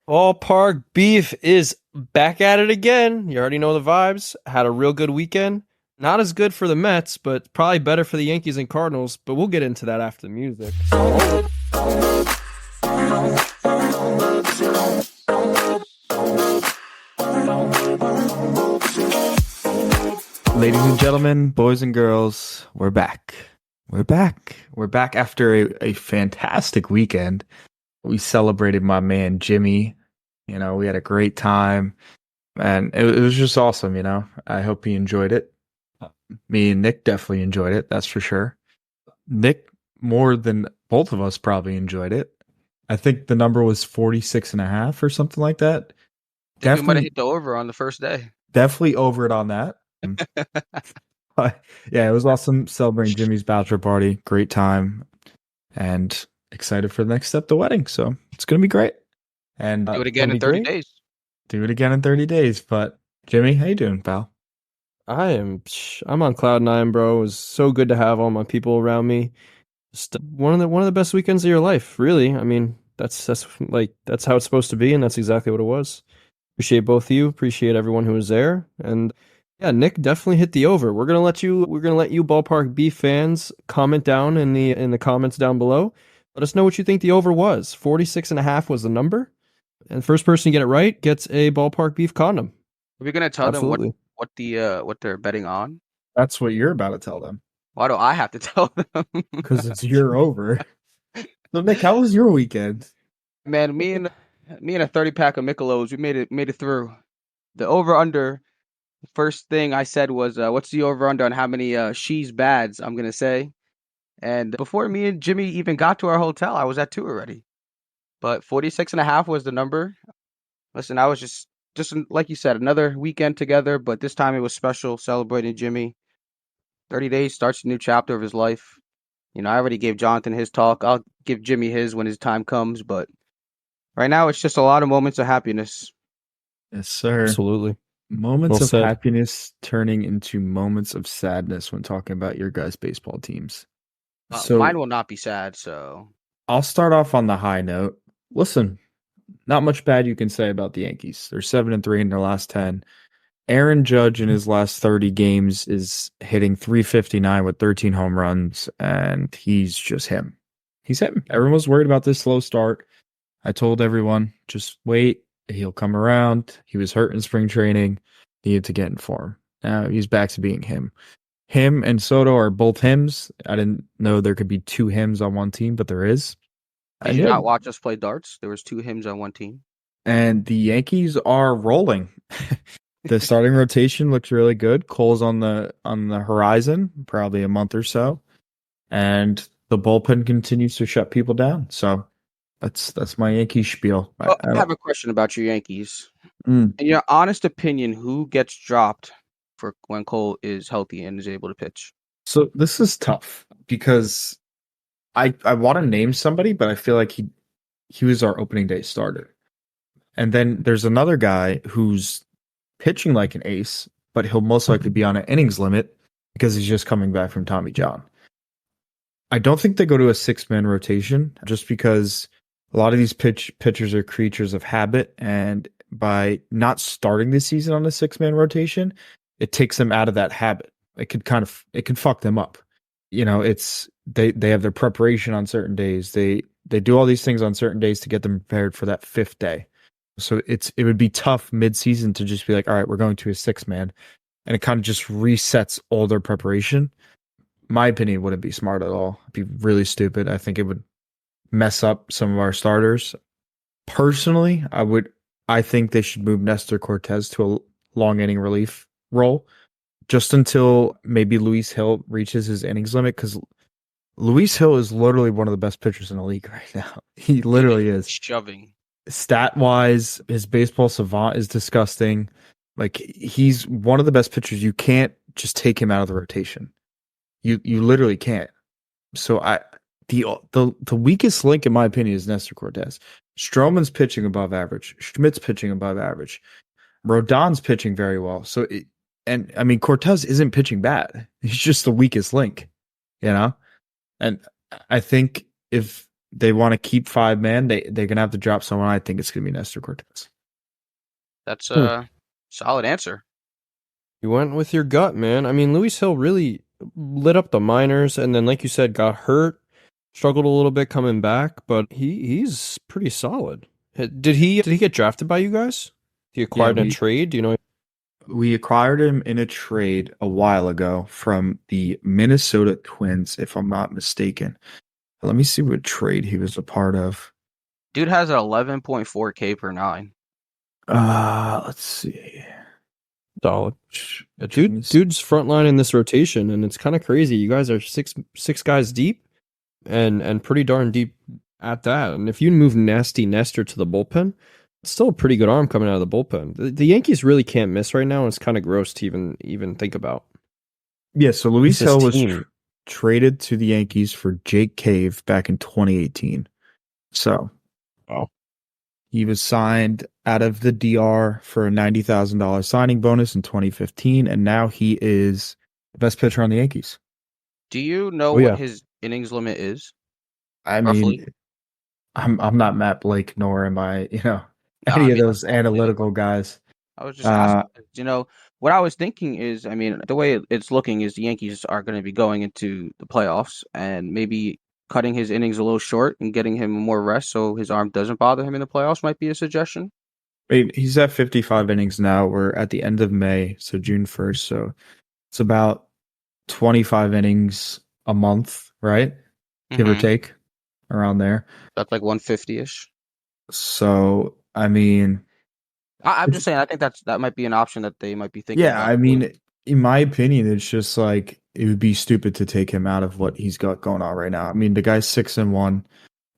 Ballpark Beef is back at it again. You already know the vibes. Had a real good weekend. Not as good for the Mets, but probably better for the Yankees and Cardinals. But we'll get into that after the music. So roll it. Ladies and gentlemen, boys and girls, we're back. We're back. We're back after a fantastic weekend. We celebrated my man Jimmy. We had a great time, and it was just awesome. I hope he enjoyed it. Me and Nick definitely enjoyed it, that's for sure. Nick, more than both of us, probably enjoyed it. I think the number was 46 and a half or something like that. I think we might have Definitely, hit the over on the first day. definitely over it on that. But yeah, it was awesome celebrating Jimmy's bachelor party. Great time, and excited for the next step, the wedding. So it's gonna be great. And Do it It's again gonna in be 30 great. days. do it again in 30 days. But Jimmy, how you doing, pal? I'm on cloud nine, bro. It was so good to have all my people around me. Just one of the best weekends of your life, really. I mean, that's how it's supposed to be, and that's exactly what it was. Appreciate both of you. Appreciate everyone who was there. And yeah, Nick definitely hit the over. We're gonna let you ballpark B fans comment down in the comments down below. Let us know what you think the over was. 46 and a half was the number. And the first person to get it right gets a ballpark beef condom. Are we gonna tell them what Absolutely. what the what they're betting on? That's what you're about to tell them Why do I have to tell them? because it's your over. So Nick, how was your weekend? Man, me and a 30 pack of Michelobs, we made it through. The over under. First thing I said was, what's the over under on how many she's bads I'm gonna say? And before me and Jimmy even got to our hotel, I was at two already. But 46 and a half was the number. Listen, I was just like you said, another weekend together, but this time it was special celebrating Jimmy. 30 days starts a new chapter of his life. I already gave Jonathan his talk. I'll give Jimmy his when his time comes, but right now it's just a lot of moments of happiness. Yes, sir. Absolutely. Well Moments of said. happiness turning into moments of sadness when talking about your guys' baseball teams. So Mine will not be sad, so I'll start off on the high note. Listen, not much bad you can say about the Yankees. They're 7-3 in their last 10. Aaron Judge in his last 30 games is hitting 359 with 13 home runs, and he's just him. He's him. Everyone was worried about this slow start. I told everyone, just wait. He'll come around. He was hurt in spring training. Needed to get in form. Now he's back to being him. Him and Soto are both hims. I didn't know there could be two hims on one team, but there is. did And you yeah, not watch us play darts? There was two hymns on one team. and the Yankees are rolling. The starting rotation looks really good. Cole's on the horizon, probably a month or so, and the bullpen continues to shut people down. So that's my Yankee spiel. Well, I have a question about your Yankees. Mm. In your honest opinion, who gets dropped for when Cole is healthy and is able to pitch? So this is tough because I want to name somebody, but I feel like he was our opening day starter. And then there's another guy who's pitching like an ace, but he'll most likely be on an innings limit because he's just coming back from Tommy John. I don't think they go to a six-man rotation just because a lot of these pitchers are creatures of habit, and by not starting the season on a six-man rotation, it takes them out of that habit. It could fuck them up. It's they have their preparation on certain days. They do all these things on certain days to get them prepared for that fifth day. So it would be tough mid-season to just be like, all right, we're going to a six-man, and it kind of just resets all their preparation. My opinion wouldn't be smart at all. It'd be really stupid. I think it would mess up some of our starters. Personally, I think they should move Nestor Cortez to a long inning relief role just until maybe Luis Hill reaches his innings limit, because Luis Hill is literally one of the best pitchers in the league right now. He He is literally is. shoving. Stat wise, his baseball savant is disgusting. Like, he's one of the best pitchers. You can't just take him out of the rotation. You literally can't. So the weakest link in my opinion is Nestor Cortez. Stroman's pitching above average. Schmidt's pitching above average. Rodon's pitching very well. And I mean, Cortez isn't pitching bad. He's just the weakest link, you know? And I think if they want to keep 5 man, they're gonna have to drop someone. I think it's gonna be Nestor Cortez. That's Hmm. a solid answer. You went with your gut, man. I mean, Luis Hill really lit up the minors, and then, like you said, got hurt, struggled a little bit coming back, but he's pretty solid. Did he get drafted by you guys? He Yeah, acquired in a trade? Do you know? we acquired him in a trade a while ago from the Minnesota Twins, if I'm not mistaken. Let me see what trade he was a part of. Dude has an 11.4K per 9. Let's see. Solid. Dude's frontline in this rotation, and it's kind of crazy. You guys are six guys deep, and pretty darn deep at that. And if you move Nasty Nestor to the bullpen, it's still a pretty good arm coming out of the bullpen. The Yankees really can't miss right now, and it's kind of gross to even think about. Yeah, so Luis This Hill was team. traded to the Yankees for Jake Cave back in 2018. So, Wow. he was signed out of the DR for a $90,000 signing bonus in 2015, and now he is the best pitcher on the Yankees. Do you know Oh, yeah. what his innings limit is? I Roughly? mean, I'm not Matt Blake, nor am I, No, any I of mean, like, those roughly, like, analytical guys. I was just asking. What I was thinking is, I mean, the way it's looking is the Yankees are going to be going into the playoffs and maybe cutting his innings a little short and getting him more rest so his arm doesn't bother him in the playoffs might be a suggestion. He's at 55 innings now. We're at the end of May, so June 1st. So it's about 25 innings a month, right? Give or Mm-hmm. take, around there. That's like 150-ish. So, I mean, I'm just saying, I think that might be an option that they might be thinking yeah, about I doing. mean, in my opinion, it's just like it would be stupid to take him out of what he's got going on right now. I mean, the guy's 6-1,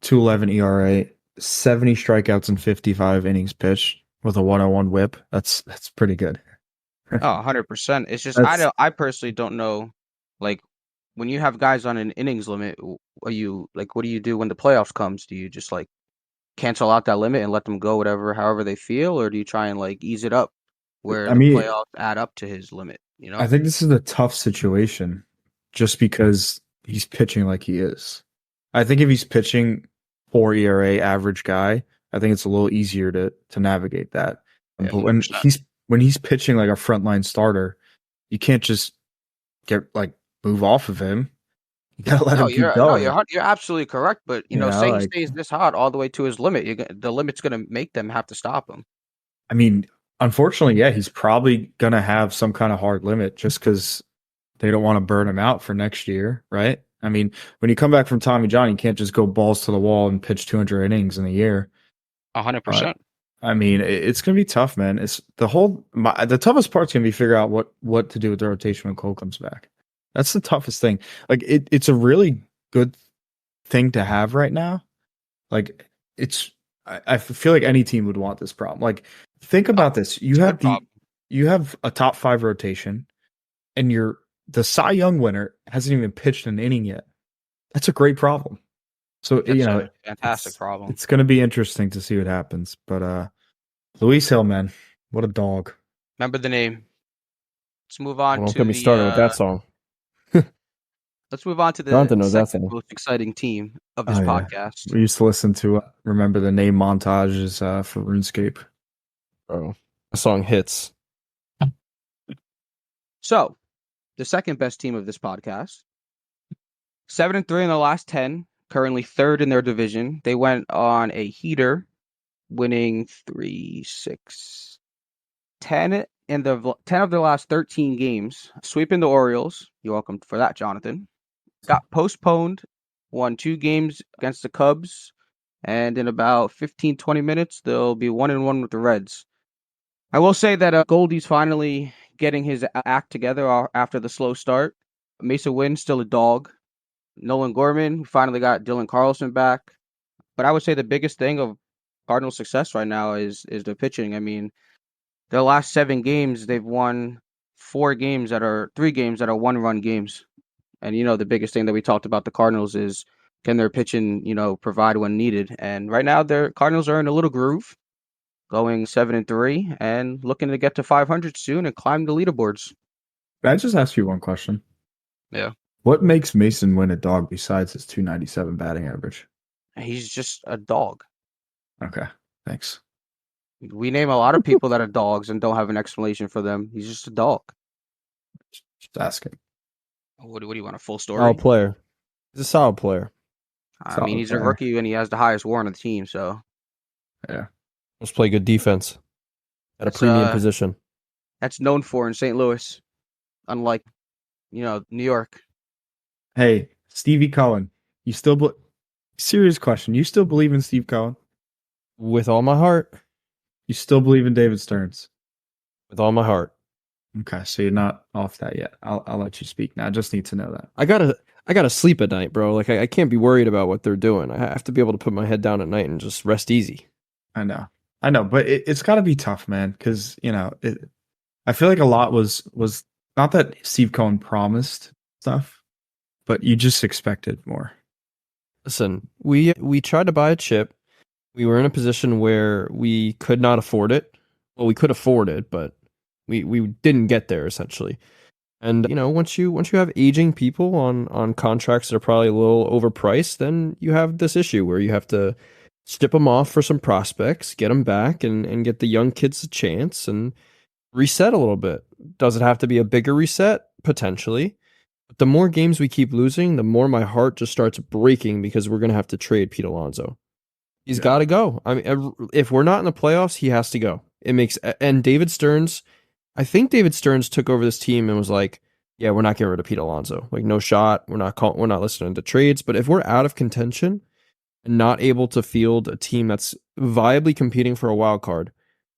2.11 ERA, 70 strikeouts and 55 innings pitched with a 101 whip. That's pretty good. Oh, 100%. It's just That's I personally don't know, like when you have guys on an innings limit, are you like what do you do when the playoffs comes? Do you just like cancel out that limit and let them go however they feel, or do you try and like ease it up where I the mean, playoffs add up to his limit? I think this is a tough situation just because he's pitching like he is. I think if he's pitching 4 ERA average guy, I think it's a little easier to navigate that. Yeah, But 100%. when he's pitching like a frontline starter, you can't just move off of him. You gotta let No, him keep going. you're absolutely correct. But say he Like, stays this hot all the way to his limit, the limit's gonna make them have to stop him. I mean, unfortunately, yeah, he's probably gonna have some kind of hard limit just because they don't want to burn him out for next year, right? I mean, when you come back from Tommy John, you can't just go balls to the wall and pitch 200 innings in a year. 100%. I mean, it's gonna be tough, man. It's the toughest part's gonna be figure out what to do with the rotation when Cole comes back. That's the toughest thing. Like it's a really good thing to have right now. Like I feel like any team would want this problem. Like think about this: It's a good problem. you have a top 5 rotation, and the Cy Young winner hasn't even pitched an inning yet. That's a great problem. So That's a fantastic problem. it's going to be interesting to see what happens. But Luis Hill, man, what a dog! Remember the name. Let's move on Well, don't to get me started with that song. let's move on to the Jonathan knows that second song. most exciting team of this Oh, yeah. podcast. We used to listen to remember the name montages for RuneScape. Bro, the song hits. So, the second best team of this podcast, 7-3 in the last 10, currently third in their division. They went on a heater, winning 3, 6, 10 in the 10 of their last 13 games, sweeping the Orioles. You're welcome for that, Jonathan. Got postponed, won 2 games against the Cubs, and in about 15-20 minutes, they'll be 1-1 with the Reds. I will say that Goldie's finally getting his act together after the slow start. Mesa Wynn's still a dog. Nolan Gorman finally got Dylan Carlson back. But I would say the biggest thing of Cardinals' success right now is their pitching. I mean, their last 7 games, they've won 3 games that are 1-run games. And the biggest thing that we talked about the Cardinals is can their pitching, provide when needed. And right now, their Cardinals are in a little groove, going 7-3 and looking to get to 500 soon and climb the leaderboards. Can I just ask you one question? Yeah. What makes Mason Wynn a dog besides his 297 batting average? He's just a dog. Okay, thanks. We name a lot of people that are dogs and don't have an explanation for them. He's just a dog. Just asking. What do you want, a full Solid story? player. He's a solid player. I mean, Solid he's a player. rookie and he has the highest WAR on the team, so Yeah. Let's play good defense at a that's premium position. that's known for in St. Louis, unlike New York. Hey, Stevie Cohen, you still serious question? You still believe in Steve Cohen? With all my heart. You still believe in David Stearns? With all my heart. Okay, so you're not off that yet. I'll let you speak now. I just need to know that. I gotta sleep at night, bro. Like I can't be worried about what they're doing. I have to be able to put my head down at night and just rest easy. I know, but it's got to be tough, man. Because I feel like a lot was not that Steve Cohen promised stuff, but you just expected more. Listen, we tried to buy a chip. We were in a position where we could not afford it. Well, we could afford it, but we didn't get there essentially. And once you have aging people on contracts that are probably a little overpriced, then you have this issue where you have to strip them off for some prospects, get them back, and get the young kids a chance and reset a little bit. Does it have to be a bigger reset? Potentially. But the more games we keep losing, the more my heart just starts breaking because we're going to have to trade Pete Alonso. He's got to go. I mean, if we're not in the playoffs, he has to go. And David Stearns, I think David Stearns took over this team and was like, yeah, we're not getting rid of Pete Alonso. Like, no shot. We're not listening to trades. But if we're out of contention and not able to field a team that's viably competing for a wild card,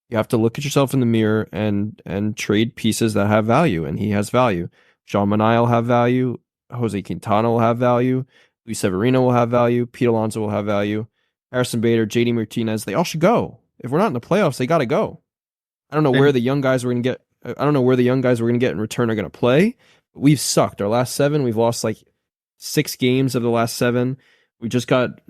you have to look at yourself in the mirror and trade pieces that have value. And he has value. Sean Manaea will have value. Jose Quintana will have value. Luis Severino will have value. Pete Alonso will have value. Harrison Bader, JD Martinez, they all should go. If we're not in the playoffs, they got to go. I don't know where the young guys we're going to get. I don't know where the young guys we're going to get in return are going to play. But we've sucked. Our last 7, we've lost like 6 games of the last 7. We just got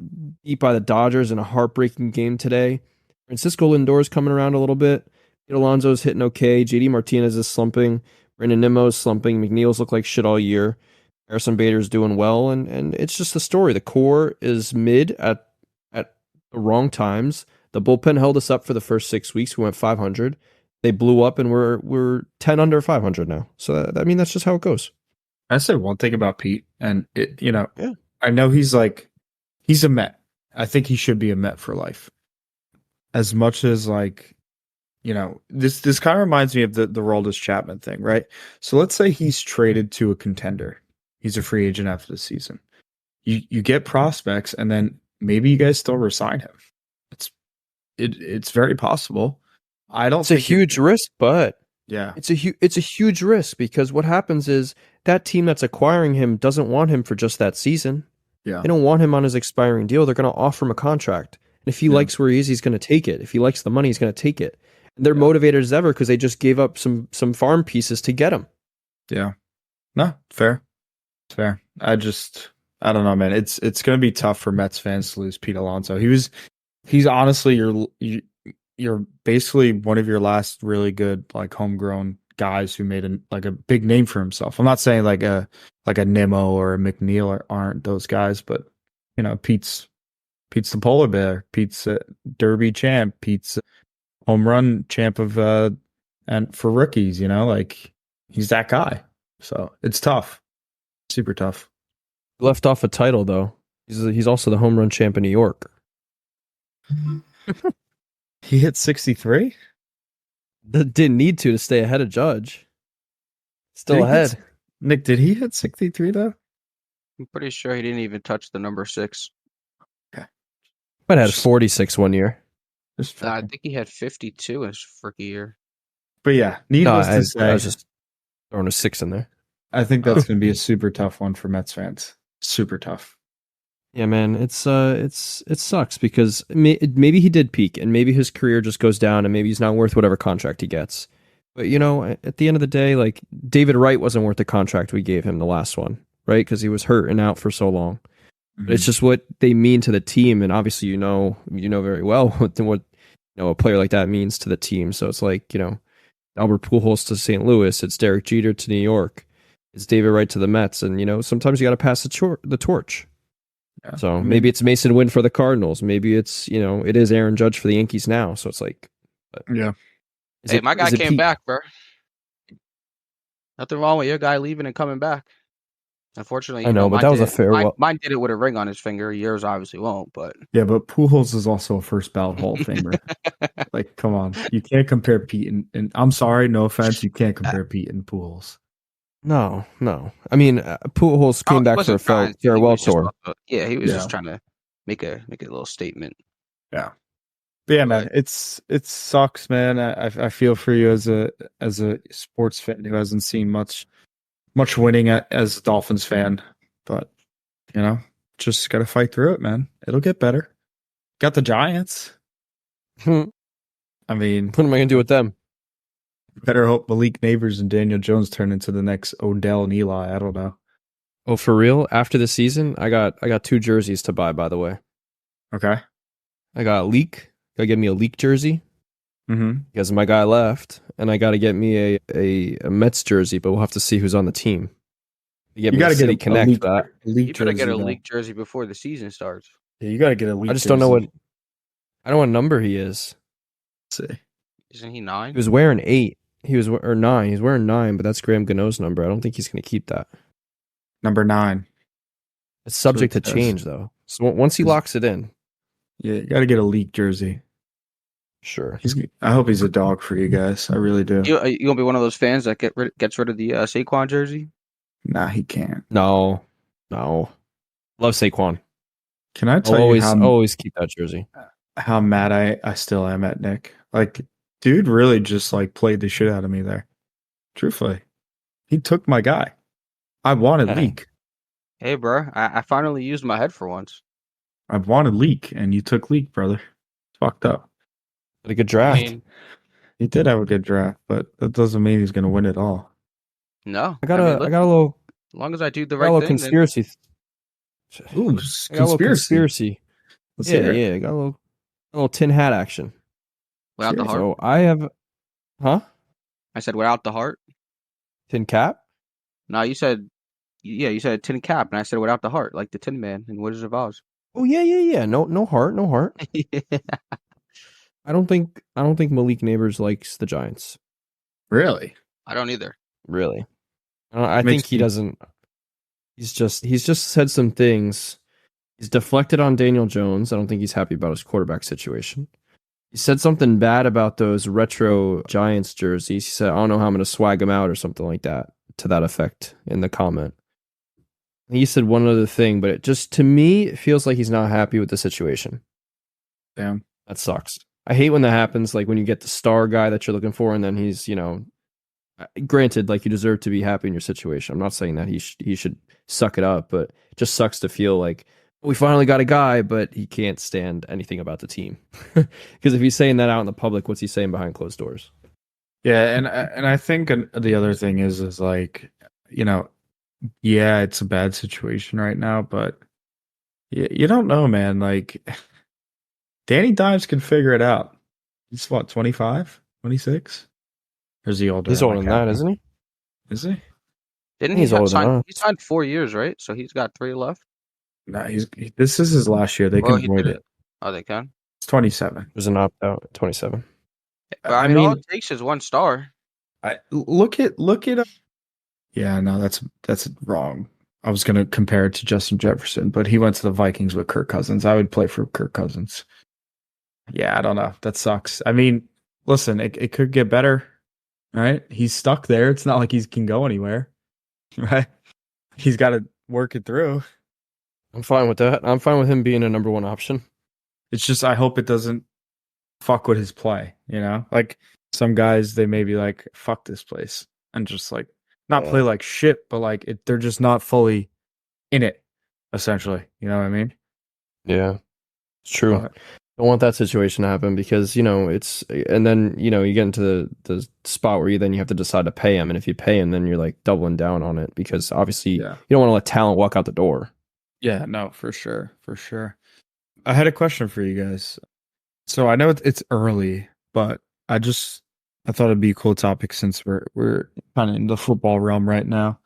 beat by the Dodgers in a heartbreaking game today. Francisco Lindor's coming around a little bit. Pete Alonso's hitting okay. JD Martinez is slumping. Brandon Nimmo's slumping. McNeil's looked like shit all year. Harrison Bader's doing well, and it's just the story. The core is mid at the wrong times. The bullpen held us up for the first 6 weeks. We went 500. They blew up, and we're 10 under 500 now. So that's just how it goes. I say one thing about Pete, and I know he's a Met. I think he should be a Met for life. As much as this kind of reminds me of the Roldis Chapman thing, right? So let's say he's traded to a contender. He's a free agent after the season. You get prospects, and then maybe you guys still resign him. It's very possible. I don't. It's a huge risk, but yeah, it's a huge risk because what happens is that team that's acquiring him doesn't want him for just that season. Yeah, they don't want him on his expiring deal. They're going to offer him a contract, and if he likes where he is, he's going to take it. If he likes the money, he's going to take it. And they're motivated as ever because they just gave up some farm pieces to get him. Yeah, no, fair. It's fair. I don't know, man. It's going to be tough for Mets fans to lose Pete Alonso. He's honestly you're basically one of your last really good homegrown guys who made a big name for himself. I'm not saying like a Nimmo or a McNeil aren't those guys, but Pete's the polar bear. Pete's a Derby champ. Pete's a home run champ of and for rookies. He's that guy. So it's tough, super tough. Left off a title though. He's also the home run champ in New York. He hit 63? Didn't need to stay ahead of Judge. Still ahead. Nick, did he hit 63 though? I'm pretty sure he didn't even touch the number 6. Okay. But had 46 one year. I think he had 52 in his rookie year. But yeah, needless to say, I was just throwing a 6 in there. I think that's going to be a super tough one for Mets fans. Super tough. Yeah, man, it sucks because maybe he did peak and maybe his career just goes down and maybe he's not worth whatever contract he gets. But at the end of the day, like David Wright wasn't worth the contract we gave him the last one, right? Because he was hurt and out for so long. Mm-hmm. But it's just what they mean to the team, and obviously you know very well what a player like that means to the team. So it's like Albert Pujols to St. Louis, it's Derek Jeter to New York, it's David Wright to the Mets, and sometimes you got to pass the torch. So I maybe mean, it's Mason Wynn for the Cardinals. Maybe it's, it is Aaron Judge for the Yankees now. So it's like, yeah. is Hey, it my guy is it came Pete? back, bro. Nothing wrong with your guy leaving and coming back. Unfortunately, I know, but mine that was did a it. farewell. Mine did it with a ring on his finger. Yours obviously won't, but Yeah, but Pujols is also a first ballot Hall of Famer. Like, come on. You can't compare Pete and I'm sorry, no offense, you can't compare Pete and Pujols. No, no. I mean, Pujols oh, came he back for a wasn't trying to. He farewell was just tour. yeah, he was just Yeah. trying to make a little statement. Yeah. But yeah, man, But it sucks, man. I feel for you as a sports fan who hasn't seen much winning as a Dolphins fan, but just got to fight through it, man. It'll get better. Got the Giants. What I mean, am I gonna do with them? better hope Malik Neighbors and Daniel Jones turn into the next Odell and Eli. I don't know. Oh, for real? After the season, I got 2 jerseys to buy. By the way, Okay. I got a Leak. Gotta get me a Leak jersey Mm-hmm. because my guy left, and I gotta get me a Mets jersey. But we'll have to see who's on the team. You get You me got a to get City a Connect for that. league you better get jersey a though. league jersey before the season starts. Yeah, you got to get a I league just jersey. don't know what number he is. Let's see. Isn't he He 9? was wearing 8. Or 9. He's wearing 9, but that's Graham Gano's number. I don't think he's gonna keep that. Number 9. It's subject to it says. change though. So once he locks it in, Yeah, you got to get a league jersey. sure. I hope he's a dog for you guys. I really do. You gonna be one of those fans that gets rid of the Saquon jersey? Nah, he can't. No. Love Saquon. Can I I'll tell you always keep that jersey. how mad I still am at Nick? Like, dude really just like played the shit out of me there. Truthfully, he took my guy. I wanted Hey. Leak. Hey, bro, I finally used my head for once. I wanted Leak, and you took Leak, brother. It's fucked up. Had a good draft. I mean, He did have a good draft, but that doesn't mean he's going to win it all. no. I got mean, a look, little as long as I do the got a right little thing, conspiracy. Ooh, I got a little conspiracy. conspiracy. Let's hear it. Yeah, I got a little tin hat action. without the Seriously? heart. So I have I said without the heart. tin cap. No, you said tin cap, and I said without the heart, like the Tin Man in Wizard of Oz. Oh yeah. No heart. I don't think Malik Neighbors likes the Giants. Really? I don't either. Really. I Makes think he me- doesn't. He's just said some things. He's deflected on Daniel Jones. I don't think he's happy about his quarterback situation. He said something bad about those retro Giants jerseys. He said, I don't know how I'm going to swag them out or something like that, to that effect in the comment. He said one other thing, but it just, to me, it feels like he's not happy with the situation. Damn. That sucks. I hate when that happens, like when you get the star guy that you're looking for and then he's, granted, like you deserve to be happy in your situation. I'm not saying that he should suck it up, but it just sucks to feel like we finally got a guy, but he can't stand anything about the team. Because if he's saying that out in the public, what's he saying behind closed doors? Yeah, and I think the other thing is like, yeah, it's a bad situation right now, but you don't know, man. Like, Danny Dimes can figure it out. He's what, 25, 26? Or is he older? He's Am I older than that, counting? isn't he? Is he? Didn't He's he older than sign? us. He signed 4 years, right? So he's got 3 left. No, this is his last year. They Oh, can he void did it. Oh, they can. It's 27. There's an opt out at 27. But I mean, all it takes is 1 star. Look at. Yeah, no, that's wrong. I was gonna compare it to Justin Jefferson, but he went to the Vikings with Kirk Cousins. I would play for Kirk Cousins. Yeah, I don't know. That sucks. I mean, listen, it could get better, right? He's stuck there. It's not like he can go anywhere, right? He's got to work it through. I'm fine with that. I'm fine with him being a number 1 option. It's just I hope it doesn't fuck with his play. Like some guys, they may be like, "Fuck this place," and just like not play like shit, but like they're just not fully in it. Essentially, you know what I mean? Yeah, it's true. Don't want that situation to happen because it's, and then you get into the spot where you have to decide to pay him, and if you pay him, then you're like doubling down on it because obviously you don't want to let talent walk out the door. Yeah, no, for sure. I had a question for you guys. So I know it's early, but I thought it'd be a cool topic since we're kind of in the football realm right now.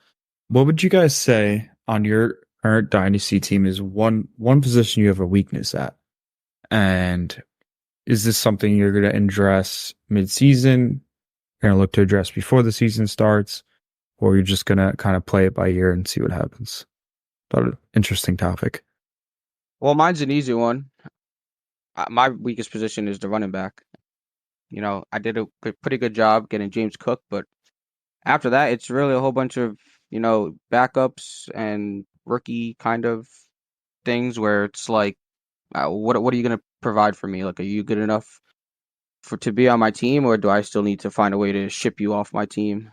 What would you guys say on your current dynasty team is one position you have a weakness at. And is this something you're going to address mid-season? You're going to look to address before the season starts? Or you're just going to kind of play it by ear and see what happens? Thought an interesting topic. Well, mine's an easy one. My weakest position is the running back. I did a pretty good job getting James Cook, but after that, it's really a whole bunch of, backups and rookie kind of things where it's like, what are you going to provide for me? Like, are you good enough to be on my team, or do I still need to find a way to ship you off my team?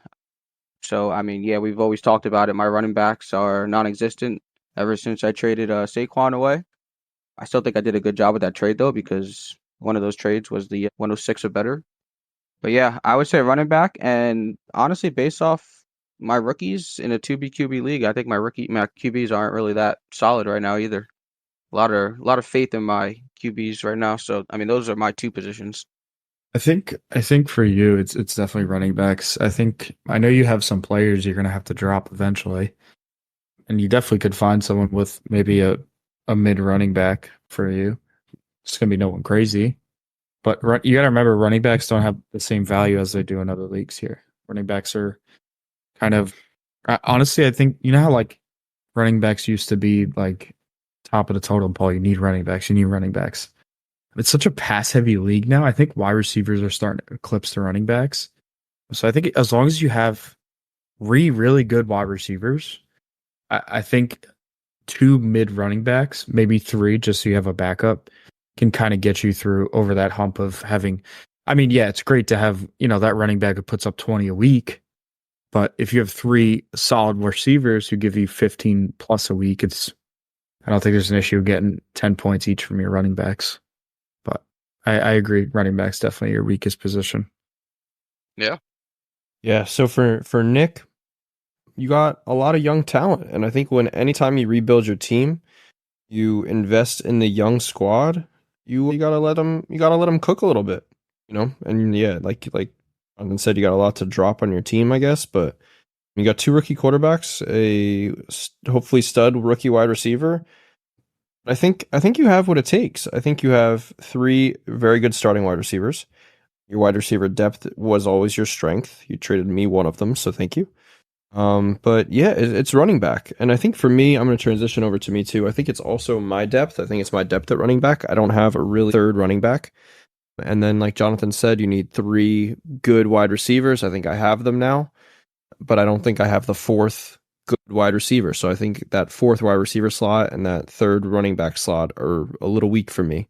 So, I mean, yeah, we've always talked about it. My running backs are non-existent ever since I traded Saquon away. I still think I did a good job with that trade though, because one of those trades was the 106 or better. But yeah, I would say running back, and honestly, based off my rookies in a 2B QB league, I think my QBs aren't really that solid right now either. A lot of faith in my QBs right now. So I mean, those are my two positions. I think for you, it's definitely running backs. I know you have some players you're gonna have to drop eventually, and you definitely could find someone with maybe a mid running back for you. It's gonna be no one crazy, but you got to remember running backs don't have the same value as they do in other leagues here. Running backs are kind of honestly, I think you know how like running backs used to be like top of the totem pole. You need running backs. You need running backs. It's such a pass heavy league now. I think wide receivers are starting to eclipse the running backs. So I think as long as you have really good wide receivers, I think two mid running backs, maybe three, just so you have a backup, can kind of get you through over that hump of having. I mean, yeah, it's great to have, that running back who puts up 20 a week. But if you have three solid receivers who give you 15 plus a week, I don't think there's an issue getting 10 points each from your running backs. But I agree, running back's definitely your weakest position. Yeah. Yeah. So for Nick, you got a lot of young talent, and I think anytime you rebuild your team, you invest in the young squad. You gotta let them cook a little bit, And yeah, like Jonathan said, you got a lot to drop on your team, I guess. But you got two rookie quarterbacks, hopefully stud rookie wide receiver. I think you have what it takes. I think you have three very good starting wide receivers. Your wide receiver depth was always your strength. You traded me one of them, so thank you. But yeah, it's running back. And I think for me, I'm going to transition over to me too. I think it's also my depth. I think it's my depth at running back. I don't have a really third running back. And then, like Jonathan said, you need three good wide receivers. I think I have them now, but I don't think I have the fourth good wide receiver. So I think that fourth wide receiver slot and that third running back slot are a little weak for me.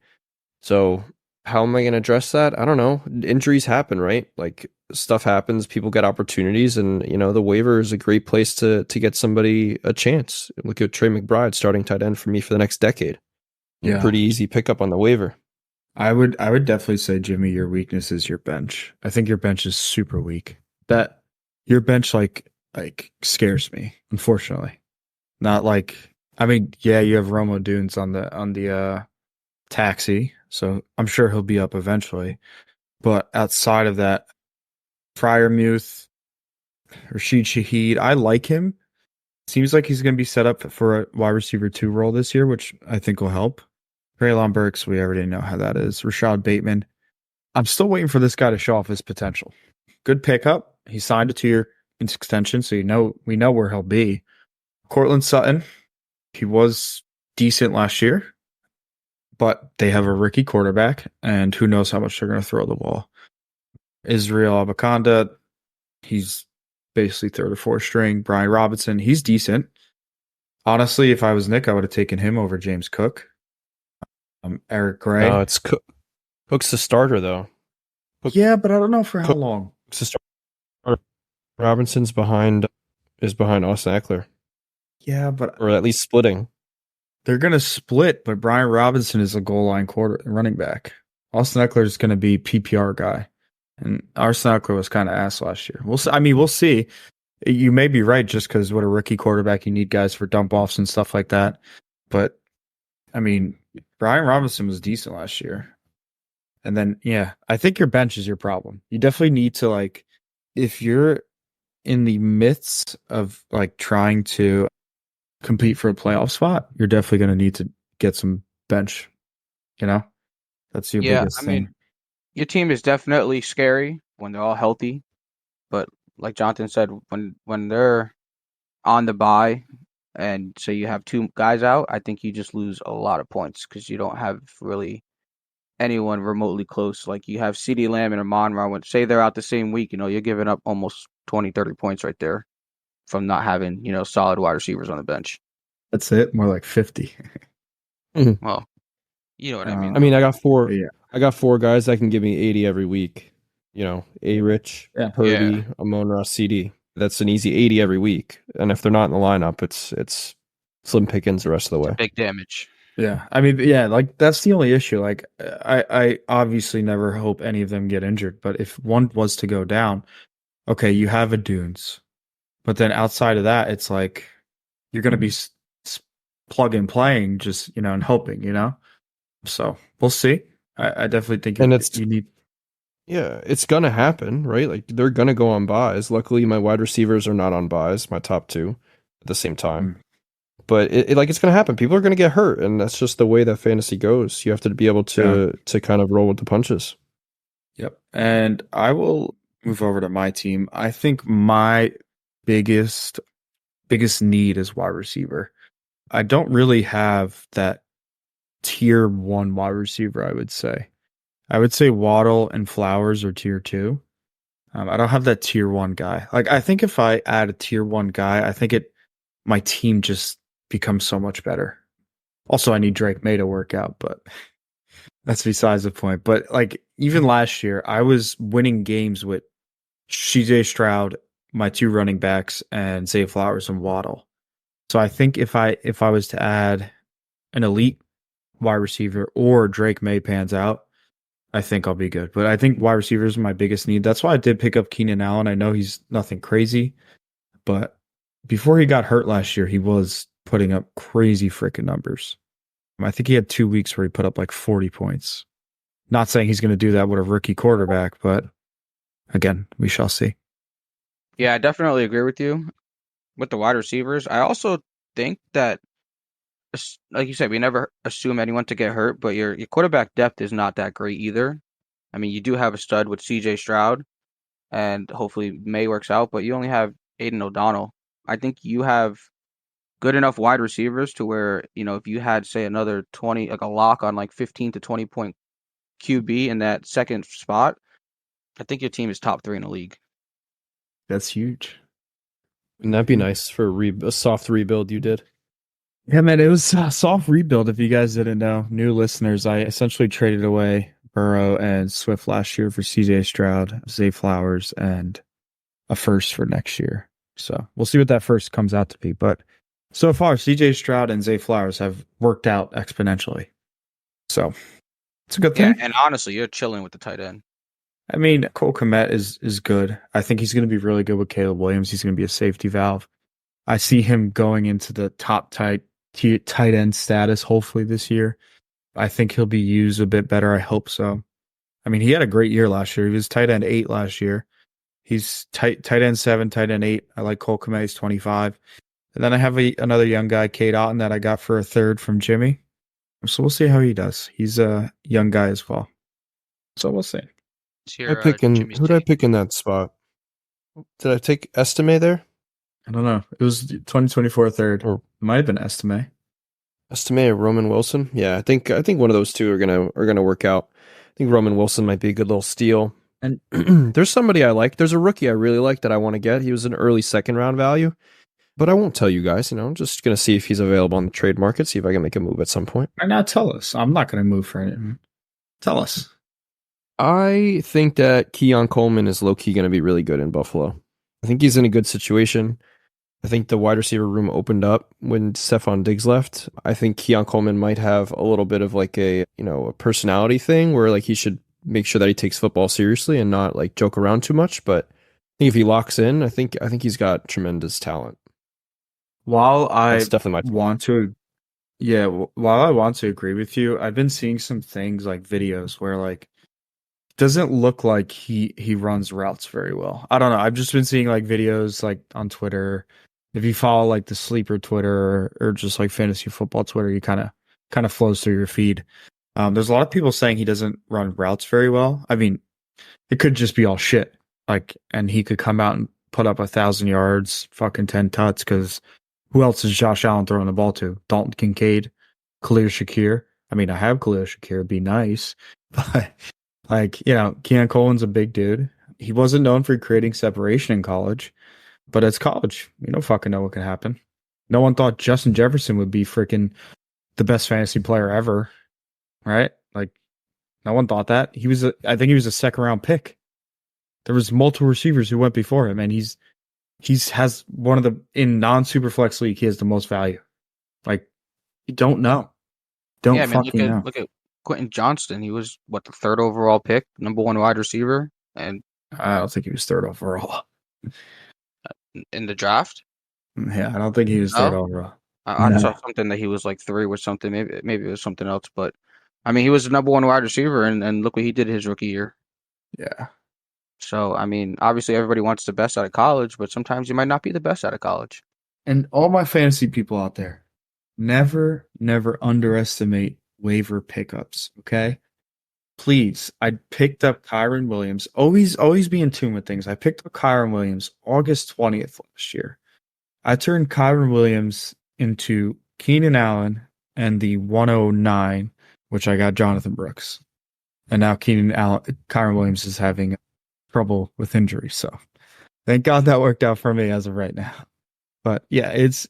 So how am I going to address that? I don't know. Injuries happen, right? Like stuff happens, people get opportunities, and the waiver is a great place to get somebody a chance. Look at Trey McBride, starting tight end for me for the next decade. Yeah. Pretty easy pickup on the waiver. I would definitely say, Jimmy, your weakness is your bench. I think your bench is super weak. That your bench like scares me, unfortunately. Not like, I mean, yeah, you have Romo Dunes on the taxi, so I'm sure he'll be up eventually. But outside of that, Fryermuth, Rashid Shaheed, I like him. Seems like he's going to be set up for a wide receiver 2 role this year, which I think will help. Braylon Burks, we already know how that is. Rashad Bateman. I'm still waiting for this guy to show off his potential. Good pickup. He signed a 2-year extension, so we know where he'll be. Cortland Sutton, he was decent last year, but they have a rookie quarterback, and who knows how much they're going to throw the ball. Israel Abakanda, he's basically third or fourth string. Brian Robinson, he's decent. Honestly, if I was Nick, I would have taken him over James Cook. Eric Gray. No, it's Cook. Cook's the starter though. Yeah, but I don't know for how long. Cook's the starter. Robinson's behind Austin Eckler. Yeah, but or at least splitting. They're gonna split, but Brian Robinson is a goal line running back. Austin Eckler is gonna be PPR guy, and Austin Eckler was kind of ass last year. We'll see. You may be right, just because what a rookie quarterback, you need guys for dump offs and stuff like that. But I mean, Brian Robinson was decent last year. And then, yeah, I think your bench is your problem. You definitely need to, if you're in the midst of, trying to compete for a playoff spot, you're definitely going to need to get some bench. That's your Yeah, biggest I thing. mean, your team is definitely scary when they're all healthy, but like Jonathan said, when they're on the bye and so you have two guys out, I think you just lose a lot of points because you don't have really anyone remotely close. Like you have CeeDee Lamb and Amon-Ra. When say they're out the same week, you're giving up almost 20, 30 points right there from not having, solid wide receivers on the bench. That's it. More like 50. Mhm. Well, you know what I mean, I mean, though. Yeah. I got four guys that can give me 80 every week. A Rich, Yeah. Purdy, Yeah, Amon-Ra, CD. That's an easy 80 every week. And if they're not in the lineup, it's slim pickings the rest of the it's a way. big damage. Yeah. I mean, yeah, like that's the only issue. Like I obviously never hope any of them get injured, but if one was to go down, okay, you have a Dunes. But then outside of that, it's like you're going to be plug and playing just, and hoping. So we'll see. I definitely think And it's you need. yeah, it's gonna happen, right? Like they're gonna go on buys. Luckily, my wide receivers are not on buys, my top two at the same time. Mm, But it's gonna happen. People are gonna get hurt, and that's just the way that fantasy goes. You have to be able yeah. to kind of roll with the punches. Yep. And I will move over to my team. I think my biggest need is wide receiver. I don't really have that tier one wide receiver, I would say. I would say Waddle and Flowers are tier two. I don't have that tier one guy. Like I think if I add a tier one guy, I think my team just becomes so much better. Also, I need Drake May to work out, but that's besides the point. But like even last year, I was winning games with CJ Stroud, my two running backs, and Zay Flowers and Waddle. So I think if I was to add an elite wide receiver or Drake May pans out, I think I'll be good. But I think wide receiver is my biggest need. That's why I did pick up Keenan Allen. I know he's nothing crazy, but before he got hurt last year, he was putting up crazy freaking numbers. I think he had 2 weeks where he put up like 40 points. Not saying he's going to do that with a rookie quarterback, but again, we shall see. Yeah, I definitely agree with you with the wide receivers. I also think that, like you said, we never assume anyone to get hurt, but your quarterback depth is not that great either. I mean, you do have a stud with CJ Stroud, and hopefully May works out, but you only have Aiden O'Donnell. I think you have good enough wide receivers to where, if you had, say, another 20, like a lock on like 15 to 20 point QB in that second spot, I think your team is top three in the league. That's huge. And that'd be nice for a soft rebuild you did. Yeah, man, it was a soft rebuild. If you guys didn't know, new listeners, I essentially traded away Burrow and Swift last year for CJ Stroud, Zay Flowers, and a first for next year. So we'll see what that first comes out to be. But so far, CJ Stroud and Zay Flowers have worked out exponentially. So it's a good Yeah, thing. and honestly, you're chilling with the tight end. I mean, Cole Kmet is good. I think he's going to be really good with Caleb Williams. He's going to be a safety valve. I see him going into the top tight end status hopefully this year. I think he'll be used a bit better. I hope so. I mean, he had a great year last year. He was tight end 8 last year. He's tight end 7, tight end 8. I like Cole Kmet. He's 25. And then I have another young guy, Cade Otton, that I got for a third from Jimmy. So we'll see how he does. He's a young guy as well. So we'll see. It's your Jimmy's Who did I team. pick in that spot? Did I take Estime there? I don't know. It was 2024 third. Or It might have been Estime. Estime or Roman Wilson? Yeah, I think one of those two are gonna work out. I think Roman Wilson might be a good little steal. And There's somebody I like. There's a rookie I really like that I want to get. He was an early second round value, but I won't tell you guys. I'm just gonna see if he's available on the trade market. See if I can make a move at some point. right now, tell us. I'm not going to move for anything. Tell us. I think that Keon Coleman is low key gonna be really good in Buffalo. I think he's in a good situation. I think the wide receiver room opened up when Stephon Diggs left. I think Keon Coleman might have a little bit of like a personality thing where like he should make sure that he takes football seriously and not like joke around too much. But I think if he locks in, I think he's got tremendous talent. While I That's definitely my want to, yeah, while I want to agree with you, I've been seeing some things like videos where like doesn't look like he runs routes very well. I don't know. I've just been seeing like videos like on Twitter If you follow like the sleeper Twitter or just like fantasy football Twitter, you kind of flows through your feed. There's a lot of people saying he doesn't run routes very well. I mean, it could just be all shit. Like, and he could come out and put up 1,000 yards, fucking 10 tuts. Because who else is Josh Allen throwing the ball to? Dalton Kincaid, Khalil Shakir. I mean, I have Khalil Shakir. It'd be nice, but like, Keon Coleman's a big dude. He wasn't known for creating separation in college, but it's college. You don't fucking know what could happen. No one thought Justin Jefferson would be freaking the best fantasy player ever, right? Like, no one thought that. I think he was a second round pick. There was multiple receivers who went before him, and has one of the, in non super flex league, he has the most value. Like, you don't know. Don't Yeah, I mean, fucking know. look at Quentin Johnston. He was what, the third overall pick, number one wide receiver, and I don't think he was third overall. in the draft. Yeah, I don't think he was third No? overall. I No. saw something that he was like 3 or something. Maybe it was something else, but I mean, he was the number one wide receiver, and look what he did his rookie year. Yeah. So I mean, obviously everybody wants the best out of college, but sometimes you might not be the best out of college. And all my fantasy people out there, never underestimate waiver pickups, okay? Please, I picked up Kyron Williams. Always be in tune with things. I picked up Kyron Williams August 20th last year. I turned Kyron Williams into Keenan Allen and the 109, which I got Jonathan Brooks. And now Kyron Williams is having trouble with injury. So thank God that worked out for me as of right now. But yeah, it's,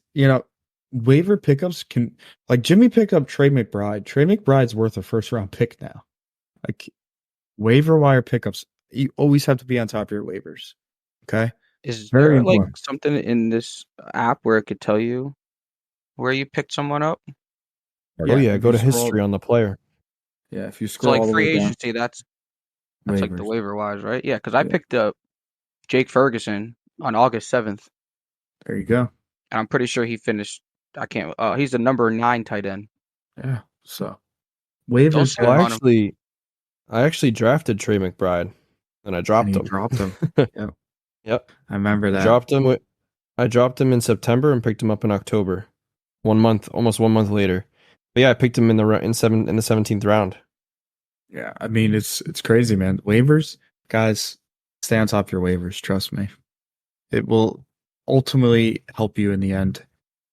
waiver pickups can, like, Jimmy picked up Trey McBride. Trey McBride's worth a first round pick now. Like, waiver wire pickups, you always have to be on top of your waivers. Okay. Is Very there like important. something in this app where it could tell you where you picked someone up? Oh yeah, if go you to scroll- history on the player. Yeah, if you So scroll like all the free way down, agency, that's like the waivers. waiver wise, right? Yeah, because I Yeah. picked up Jake Ferguson on August 7th, There you go. and I'm pretty sure he finished. I can't. He's the number 9 tight end. Yeah. So Don't waivers, sit Well, on him. I actually drafted Trey McBride, and I and dropped he him. dropped him. Yep. Yep, I remember that. I dropped him in September and picked him up in October. Almost 1 month later. But yeah, I picked him in the 17th round. Yeah, I mean, it's crazy, man. Waivers, guys, stay on top of your waivers. Trust me, it will ultimately help you in the end.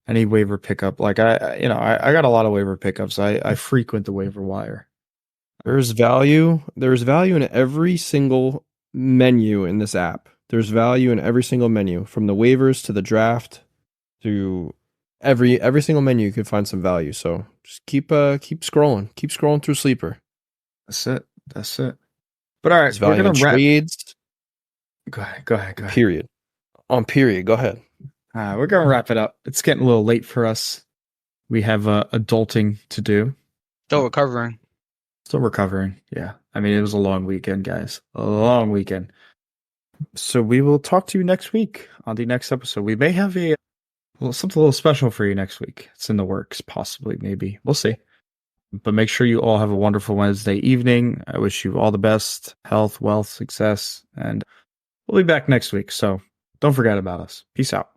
Any waiver pickup, like I got a lot of waiver pickups. I frequent the waiver wire. There's value. There's value in every single menu in this app. There's value in every single menu, from the waivers to the draft to every single menu. You can find some value. So just keep scrolling through Sleeper. That's it. But all right, There's we're value gonna in wrap. trades. Go ahead. Period. On period. Go ahead. We're gonna wrap it up. It's getting a little late for us. We have adulting to do. Still recovering. Still recovering. Yeah. I mean, it was a long weekend, guys. A long weekend. So we will talk to you next week on the next episode. We may have something a little special for you next week. It's in the works, possibly, maybe. We'll see. But make sure you all have a wonderful Wednesday evening. I wish you all the best, health, wealth, success, and we'll be back next week. So don't forget about us. Peace out.